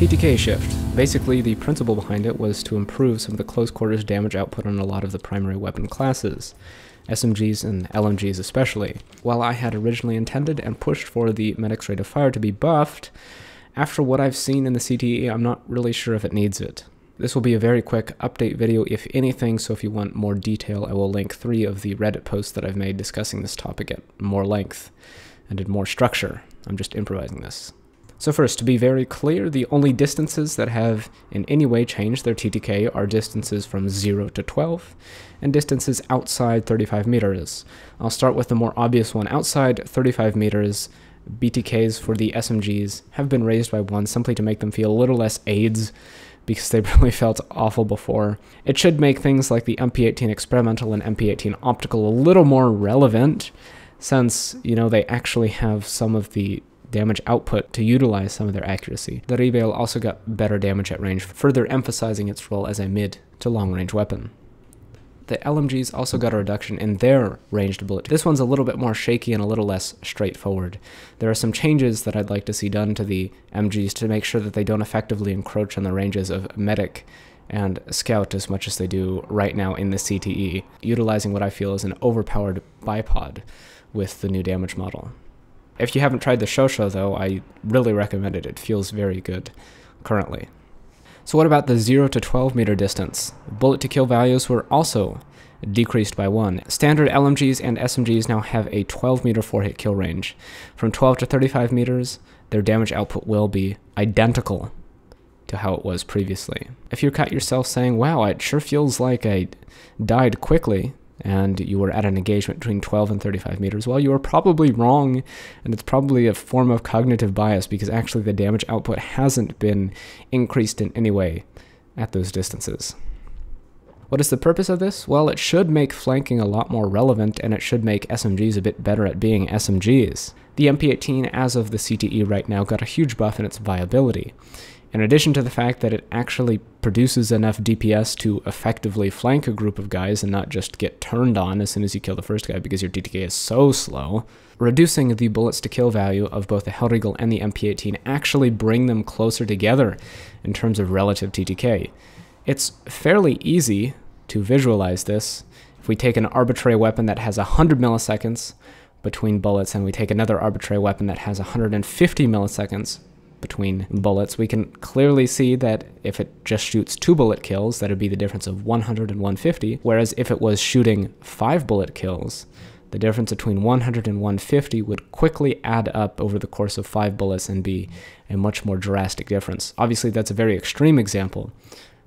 TTK shift. Basically, the principle behind it was to improve some of the close quarters damage output on a lot of the primary weapon classes, SMGs and LMGs especially. While I had originally intended and pushed for the medic's rate of fire to be buffed, after what I've seen in the CTE, I'm not really sure if it needs it. This will be a very quick update video if anything, so if you want more detail, I will link 3 of the Reddit posts that I've made discussing this topic at more length and in more structure. I'm just improvising this. So first, to be very clear, the only distances that have in any way changed their TTK are distances from 0 to 12, and distances outside 35 meters. I'll start with the more obvious one. Outside 35 meters, BTKs for the SMGs have been raised by 1 simply to make them feel a little less AIDS, because they really felt awful before. It should make things like the MP18 experimental and MP18 optical a little more relevant, since, you know, they actually have some of the damage output to utilize some of their accuracy. The Rebel also got better damage at range, further emphasizing its role as a mid to long range weapon. The LMGs also got a reduction in their ranged bullet. This one's a little bit more shaky and a little less straightforward. There are some changes that I'd like to see done to the MGs to make sure that they don't effectively encroach on the ranges of Medic and Scout as much as they do right now in the CTE, utilizing what I feel is an overpowered bipod with the new damage model. If you haven't tried the Shosho though, I really recommend it. It feels very good currently. So what about the 0 to 12 meter distance? Bullet to kill values were also decreased by 1. Standard LMGs and SMGs now have a 12 meter 4-hit kill range. From 12 to 35 meters, their damage output will be identical to how it was previously. If you caught yourself saying, wow, it sure feels like I died quickly, and you were at an engagement between 12 and 35 meters, well, you were probably wrong, and it's probably a form of cognitive bias because actually the damage output hasn't been increased in any way at those distances. What is the purpose of this? Well, it should make flanking a lot more relevant, and it should make SMGs a bit better at being SMGs. The MP18, as of the CTE right now, got a huge buff in its viability. In addition to the fact that it actually produces enough DPS to effectively flank a group of guys and not just get turned on as soon as you kill the first guy because your TTK is so slow, reducing the bullets to kill value of both the Hellriegel and the MP18 actually bring them closer together in terms of relative TTK. It's fairly easy to visualize this. If we take an arbitrary weapon that has 100 milliseconds between bullets and we take another arbitrary weapon that has 150 milliseconds between bullets, we can clearly see that if it just shoots 2 bullet kills, that would be the difference of 100 and 150, whereas if it was shooting 5 bullet kills, the difference between 100 and 150 would quickly add up over the course of 5 bullets and be a much more drastic difference. Obviously, that's a very extreme example,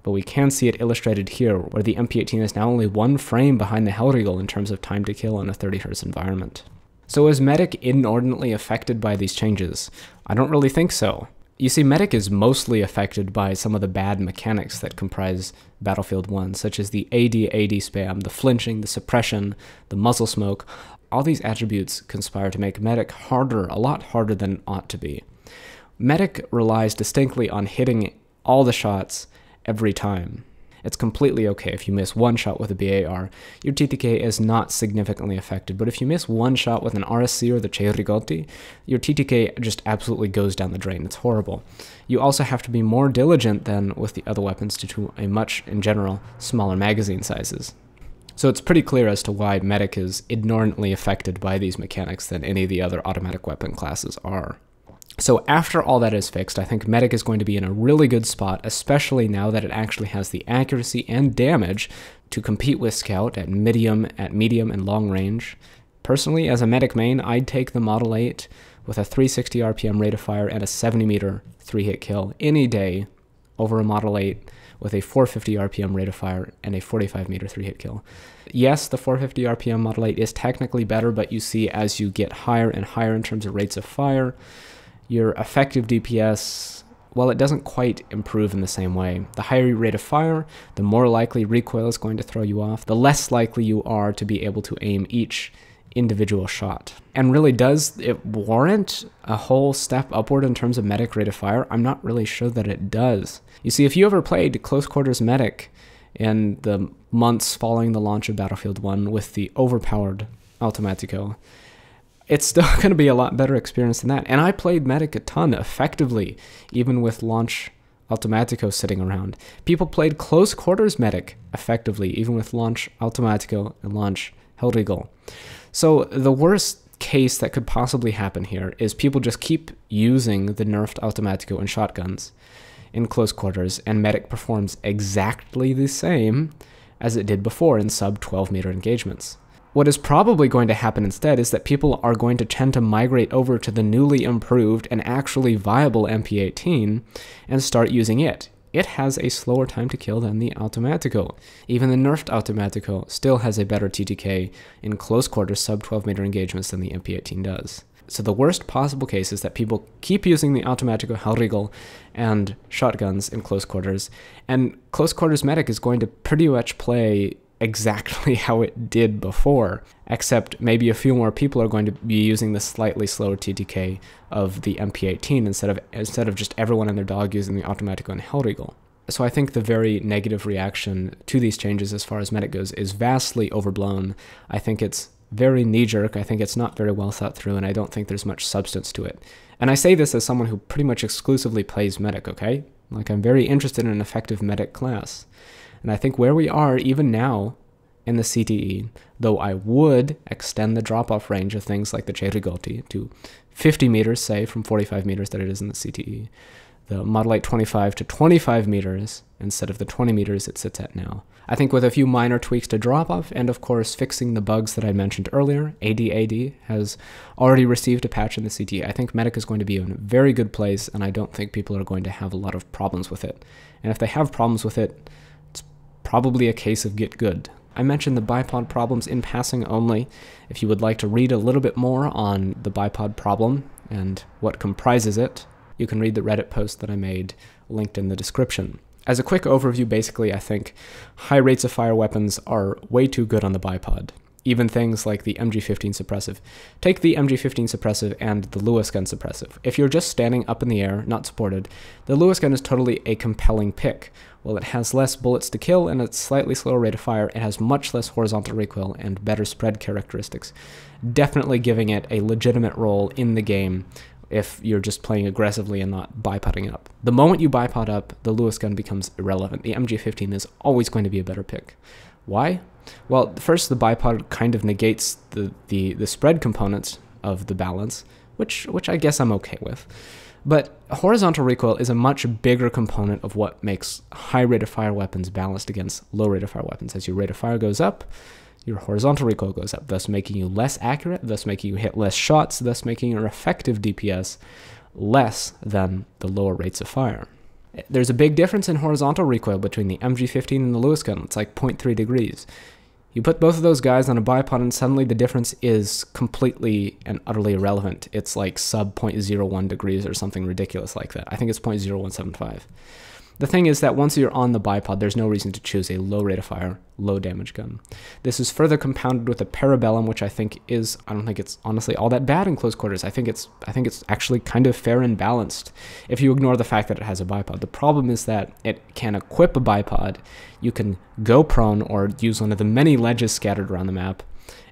but we can see it illustrated here, where the MP18 is now only 1 frame behind the Hellriegel in terms of time to kill in a 30 Hz environment. So is Medic inordinately affected by these changes? I don't really think so. You see, Medic is mostly affected by some of the bad mechanics that comprise Battlefield 1, such as the AD spam, the flinching, the suppression, the muzzle smoke. All these attributes conspire to make Medic harder, a lot harder than it ought to be. Medic relies distinctly on hitting all the shots every time. It's completely okay if you miss 1 shot with a BAR. Your TTK is not significantly affected, but if you miss 1 shot with an RSC or the Ceirigotti, your TTK just absolutely goes down the drain. It's horrible. You also have to be more diligent than with the other weapons due to a much, in general, smaller magazine sizes. So it's pretty clear as to why Medic is inordinately affected by these mechanics than any of the other automatic weapon classes are. So after all that is fixed, I think Medic is going to be in a really good spot, especially now that it actually has the accuracy and damage to compete with Scout at medium and long range. Personally, as a Medic main, I'd take the Model 8 with a 360 RPM rate of fire and a 70 meter 3-hit kill any day over a Model 8 with a 450 RPM rate of fire and a 45 meter 3-hit kill. Yes, the 450 RPM Model 8 is technically better, but you see as you get higher and higher in terms of rates of fire, your effective DPS, well, it doesn't quite improve in the same way. The higher your rate of fire, the more likely recoil is going to throw you off, the less likely you are to be able to aim each individual shot. And really, does it warrant a whole step upward in terms of Medic rate of fire? I'm not really sure that it does. You see, if you ever played Close Quarters Medic in the months following the launch of Battlefield 1 with the overpowered Automatico, it's still going to be a lot better experience than that. And I played Medic a ton effectively, even with launch Automatico sitting around. People played close quarters medic effectively, even with launch Automatico and launch Hellriegel. So the worst case that could possibly happen here is people just keep using the nerfed Automatico and shotguns in close quarters, and medic performs exactly the same as it did before in sub 12 meter engagements. What is probably going to happen instead is that people are going to tend to migrate over to the newly improved and actually viable MP18 and start using it. It has a slower time to kill than the Automatico. Even the nerfed Automatico still has a better TTK in close quarters sub 12 meter engagements than the MP18 does. So the worst possible case is that people keep using the Automatico, Hellriegel, and shotguns in close quarters, and close quarters medic is going to pretty much play exactly how it did before, except maybe a few more people are going to be using the slightly slower TTK of the MP18 instead of just everyone and their dog using the Automatico and Hellriegel. So I think the very negative reaction to these changes as far as medic goes is vastly overblown. I think it's very knee-jerk, I think it's not very well thought through, and I don't think there's much substance to it. And I say this as someone who pretty much exclusively plays medic, okay? Like, I'm very interested in an effective medic class. And I think where we are, even now, in the CTE, though I would extend the drop-off range of things like the Cerigoti to 50 meters, say, from 45 meters that it is in the CTE, the Model 8 25 to 25 meters instead of the 20 meters it sits at now. I think with a few minor tweaks to drop-off, and of course fixing the bugs that I mentioned earlier, AD has already received a patch in the CTE. I think medic is going to be in a very good place, and I don't think people are going to have a lot of problems with it. And if they have problems with it, it's probably a case of get good. I mentioned the bipod problems in passing only. If you would like to read a little bit more on the bipod problem and what comprises it, you can read the Reddit post that I made, linked in the description. As a quick overview, basically, I think high rates of fire weapons are way too good on the bipod. Even things like the MG15 suppressive. Take the MG15 suppressive and the Lewis gun suppressive. If you're just standing up in the air, not supported, the Lewis gun is totally a compelling pick. While it has less bullets to kill and a slightly slower rate of fire, it has much less horizontal recoil and better spread characteristics, definitely giving it a legitimate role in the game if you're just playing aggressively and not bipoding up. The moment you bipod up, the Lewis gun becomes irrelevant. The MG15 is always going to be a better pick. Why? Well, first, the bipod kind of negates the spread components of the balance, which I guess I'm okay with. But horizontal recoil is a much bigger component of what makes high rate of fire weapons balanced against low rate of fire weapons. As your rate of fire goes up, your horizontal recoil goes up, thus making you less accurate, thus making you hit less shots, thus making your effective DPS less than the lower rates of fire. There's a big difference in horizontal recoil between the MG15 and the Lewis gun. It's like 0.3 degrees. You put both of those guys on a bipod and suddenly the difference is completely and utterly irrelevant. It's like sub 0.01 degrees or something ridiculous like that. I think it's 0.0175. The thing is that once you're on the bipod, there's no reason to choose a low rate of fire, low damage gun. This is further compounded with a Parabellum, which I think is, I don't think it's honestly all that bad in close quarters. I think it's actually kind of fair and balanced if you ignore the fact that it has a bipod. The problem is that it can equip a bipod. You can go prone or use one of the many ledges scattered around the map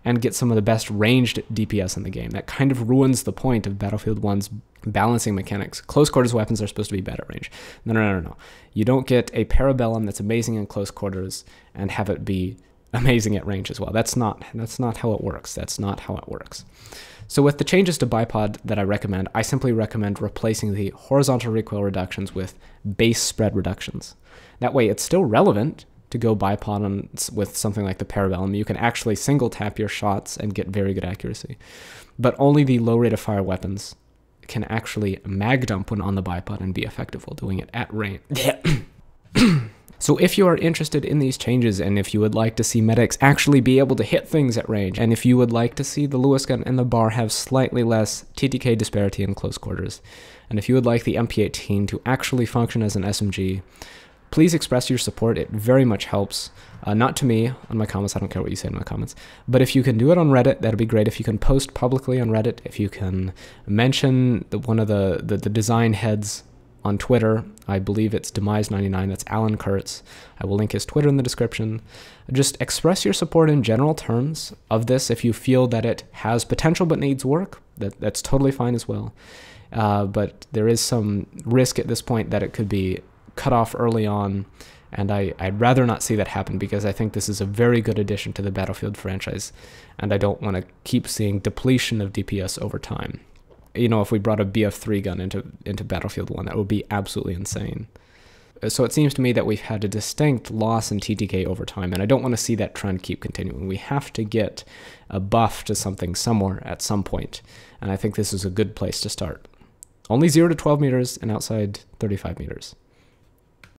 and get some of the best ranged DPS in the game. That kind of ruins the point of Battlefield 1's balancing mechanics. Close quarters weapons are supposed to be bad at range. No. You don't get a Parabellum that's amazing in close quarters and have it be amazing at range as well. That's not how it works. That's not how it works. So with the changes to bipod that I recommend, I simply recommend replacing the horizontal recoil reductions with base spread reductions. That way it's still relevant to go bipod with something like the Parabellum. You can actually single tap your shots and get very good accuracy. But only the low rate of fire weapons can actually mag dump when on the bipod and be effective while doing it at range. So if you are interested in these changes, and if you would like to see medics actually be able to hit things at range, and if you would like to see the Lewis gun and the bar have slightly less TTK disparity in close quarters, and if you would like the MP18 to actually function as an SMG, please express your support. It very much helps. Not to me on my comments. I don't care what you say in my comments. But if you can do it on Reddit, that'd be great. If you can post publicly on Reddit, if you can mention one of the design heads on Twitter, I believe it's Demise99, that's Alan Kurtz. I will link his Twitter in the description. Just express your support in general terms of this. If you feel that it has potential but needs work, that's totally fine as well. But there is some risk at this point that it could be cut off early on, and I'd rather not see that happen because I think this is a very good addition to the Battlefield franchise, and I don't want to keep seeing depletion of DPS over time. You know, if we brought a BF3 gun into Battlefield 1, that would be absolutely insane. So it seems to me that we've had a distinct loss in TTK over time, and I don't want to see that trend keep continuing. We have to get a buff to something somewhere at some point, and I think this is a good place to start. Only 0 to 12 meters and outside 35 meters.